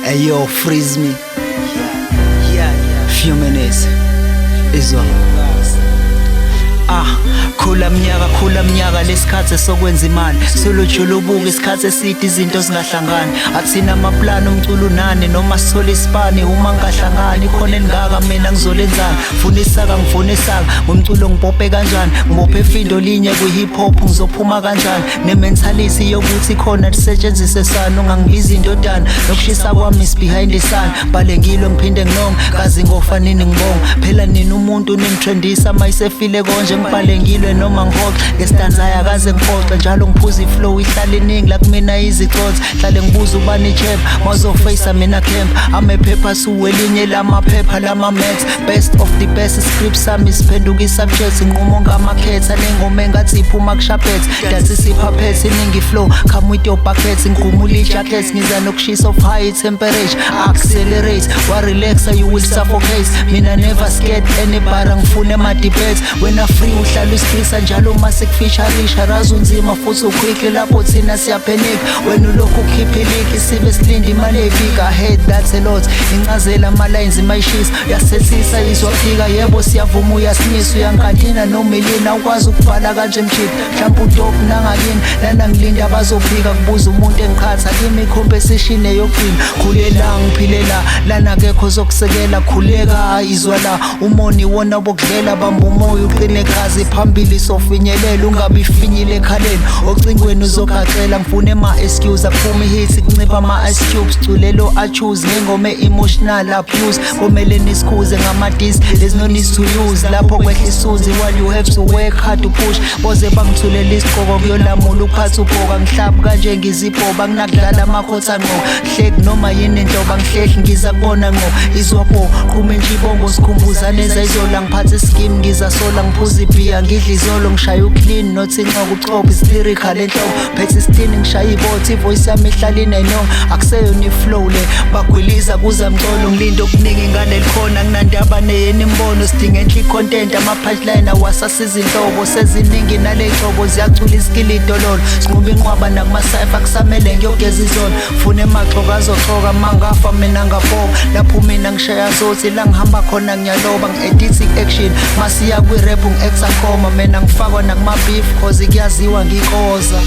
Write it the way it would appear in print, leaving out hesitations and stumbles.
Hey yo, freeze me. Few minutes. Izwa. Khula mnyaka lesikhathi sokwenza imali solojula ubuka isikhathi eside izinto zingahlangani athina amaplani umculo nani noma sithola isipani uma ngahlangani khona engaka mina ngizolenzana funisaka ngifunisaka ngomculo ngibophe kanjani ngibophe ifindo linye ku hip hop ngizophuma kanjani ne mentality yokuthi khona lisetshenziswe sana ungangibiza indodana nokushisa kwami is behind the sun balengilo ngiphinde nginonga kazi ngofanini ngibonga phela nina umuntu nimtrendisa mayisefile konje ngibalengilwe noma ngihoxa ngestanza yakaze ngifoxa njalo ngiphuza iflow ihlala iningi la kumina izicotha hlale ngibuza ubani champ mazoface mina camp amephepha suwelinye lamaphepha lama-maths best of the best script sami siphenduka i-subjects inqumo ngamakhetha nengoma engathi iphuma kushaphethe dathi siphaphethe iningi flow come with your buckets ngigumula i-jackets ngiza nokushisa of high temperature accelerate wa-relaxa you will suffocate mina never scared anybody ngifune ama-debates wena free uhlala usikrisa njalo mase kufisharisha razi unzima futhi uquick lapho thina siyaphenika wena ulokhu ukhipha iliki sibe silinde imali efika ahead that's a lot incazela ama-lines imayishisa uyasethisa izwaphika yebo siyavuma uyasimisa uyankantina nomelina ukwazi ukubhala kanje mshini mhlawumbe udope nangakini lana ngilinda abazophika kubuza umuntu engikhatha kimi competition eyokugcina khulela ngiphilela lana kekho zokusekela khuleka izwa la umoni wona bokudlela bamba umoya uqine kazi phambili sofinyelela ungabi finyile ekhaleni ocingweni uzogacela ngifune ama-excuse aphuma ihit kuncipha ama-ice cubes culelo achoose ngengoma emotional abuse komele nisikhuze ngama-dis there's no need to use lapho kwehla isunzi while you have to work hard to push boze bangithulela isigqoko kuyolamula ukuphatha ubhoka ngihlabu kanje ngizibhoba nginakudlala amakhotha ngqo hleki noma yini enhloba ngihlehli ngiza kubona ngqo izwapho qume nje ibongo sikhumbuzane zayizola ngiphathe iskim ngizasola ngiphuza ibhiya ngidla izolo ngishaya uclean nothi inqoka ucopha islyrical enhloko phethe isitini ngishaya ibothi ivoice yami ihlala inayinonga akuseyona iflow le bagwiliza kuza mcolo ngilindo okuningi ingane likhona kunandaba neyeni imbono sidinga enhle i-content ama-punchline awasasiza inhlobo seziningi nale nhlobo ziyacula iskili idololo sinquba inqwaba nakumasayfa kusamele ngiyogeza izona fune emaxoka azoxoka mangafa mina ngafoka lapho mina ngishaya zothi la ngihamba khona ngiyaloba ngi-editing action masiya kwi-rap ngi-exa khoma mina ngifakwa nakuma-beef cause kuyaziwa ngikoza